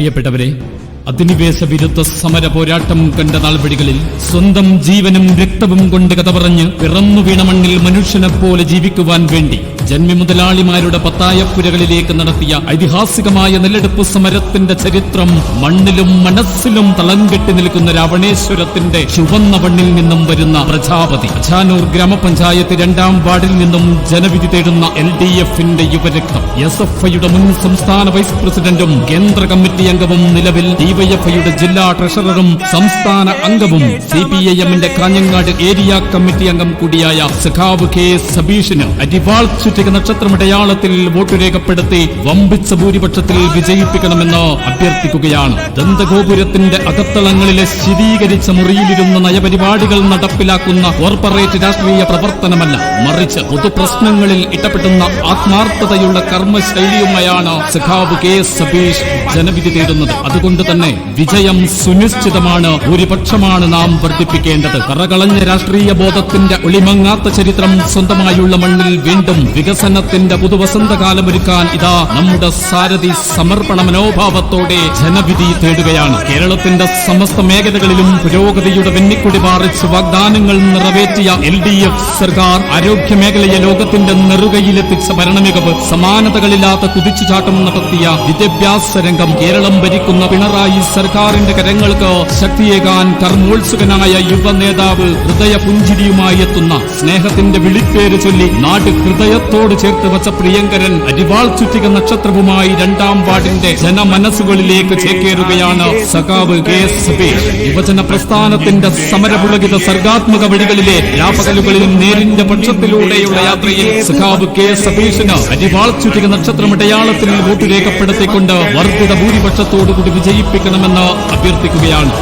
പ്രിയപ്പെട്ടവരെ, അധിനിവേശ വിരുദ്ധ സമര പോരാട്ടം കണ്ട നാൾവഴികളിൽ സ്വന്തം ജീവനും രക്തവും കൊണ്ട് കഥ പറഞ്ഞ് പിറന്നു വീണ മണ്ണിൽ മനുഷ്യനെപ്പോലെ ജീവിക്കുവാൻ വേണ്ടി ജന്മി മുതലാളിമാരുടെ പത്തായപ്പുരകളിലേക്ക് നടത്തിയ ഐതിഹാസികമായ നെല്ലെടുപ്പ് സമരത്തിന്റെ ചരിത്രം മണ്ണിലും മനസ്സിലും തളം കെട്ടി നിൽക്കുന്ന രാവണേശ്വരത്തിന്റെ ചുവന്ന മണ്ണിൽ നിന്നും വരുന്ന പ്രജാപതി. അജാനൂർ ഗ്രാമപഞ്ചായത്ത് 2-ാം വാർഡിൽ നിന്നും ജനവിധി തേടുന്ന LDFന്റെ യുവരക്തം. SFIയുടെ മുൻ സംസ്ഥാന വൈസ് പ്രസിഡന്റും കേന്ദ്ര കമ്മിറ്റി അംഗവും നിലവിൽ DYFIയുടെ ജില്ലാ ട്രഷററും സംസ്ഥാന അംഗവും CPIMന്റെ കാഞ്ഞങ്ങാട് ഏരിയ കമ്മിറ്റി അംഗം കൂടിയായ സഖാവ് K. സബീഷിന് അരിവാൾ ചുറ്റിക നക്ഷത്രമടയാളത്തിൽ വോട്ട് രേഖപ്പെടുത്തി വമ്പിച്ച ഭൂരിപക്ഷത്തിൽ വിജയിപ്പിക്കണമെന്ന് അഭ്യർത്ഥിക്കുകയാണ്. ദന്തഗോപുരത്തിന്റെ അകത്തളങ്ങളിലെ ശീതീകരിച്ച മുറിയിലിരുന്ന് നയപരിപാടികൾ നടപ്പിലാക്കുന്ന കോർപ്പറേറ്റ് രാഷ്ട്രീയ പ്രവർത്തനമല്ല, മറിച്ച് പൊതുപ്രശ്നങ്ങളിൽ ഇടപെടുന്ന ആത്മാർത്ഥതയുള്ള കർമ്മശൈലിയുമായാണ് സഖാവ് K. സബീഷ് ജനവിധി തേടുന്നത്. അതുകൊണ്ട് തന്നെ വിജയം സുനിശ്ചിതമാണ്. ഭൂരിപക്ഷമാണ് നാം വർദ്ധിപ്പിക്കേണ്ടത്. കറകളഞ്ഞ രാഷ്ട്രീയ ബോധത്തിന്റെ ഒളിമങ്ങാത്ത ചരിത്രം സ്വന്തമായുള്ള മണ്ണിൽ വീണ്ടും വികസനത്തിന്റെ പുതുവസന്തകാലമൊരുക്കാൻ ഇതാ നമ്മുടെ സാരഥി സമർപ്പണ മനോഭാവത്തോടെ ജനവിധി തേടുകയാണ്. കേരളത്തിന്റെ സമസ്ത മേഖലകളിലും പുരോഗതിയുടെ വെന്നിക്കൊടി പാറിച്ച് വാഗ്ദാനങ്ങൾ നിറവേറ്റിയ LDF സർക്കാർ ആരോഗ്യ മേഖലയെ ലോകത്തിന്റെ നെറുകയിലെത്തിച്ച ഭരണമികവ്, സമാനതകളില്ലാത്ത കുതിച്ചുചാട്ടം നടത്തിയ വിദ്യാഭ്യാസ രംഗം, കേരളം ഭരിക്കുന്ന പിണറായി സർക്കാരിന്റെ കരങ്ങൾക്ക് ശക്തിയേകാൻ കർമ്മോത്സുകനായ യുവ നേതാവ് ഹൃദയപുഞ്ചിരിയുമായി എത്തുന്ന, സ്നേഹത്തിന്റെ വിളിപ്പേര് ചൊല്ലി നാട് ഹൃദയത്തോട് ചേർത്ത് വച്ച പ്രിയങ്കരൻ അരിവാൾ ചുറ്റിക നക്ഷത്രവുമായി 2-ാം വാർഡിന്റെ ജനമനസ്സുകളിലേക്ക് ചേക്കേറുകയാണ് സഖാവ് K. സബീഷ്. യുവജന പ്രസ്ഥാനത്തിന്റെ സമരപുളകിത സർഗാത്മക വഴികളിലെ രാപകലുകളിൽ നേരിന്റെ പക്ഷത്തിലൂടെയുള്ള യാത്രയിൽ സഖാവ് K. സബീഷിന് അരിവാൾ ചുറ്റിക നക്ഷത്രമടയാളത്തിൽ വോട്ട് രേഖപ്പെടുത്തിക്കൊണ്ട് വർദ്ധിത ഭൂരിപക്ഷത്തോടുകൂടി വിജയിപ്പിക്കണമെന്ന് അഭ്യർത്ഥിക്കുകയാണ്.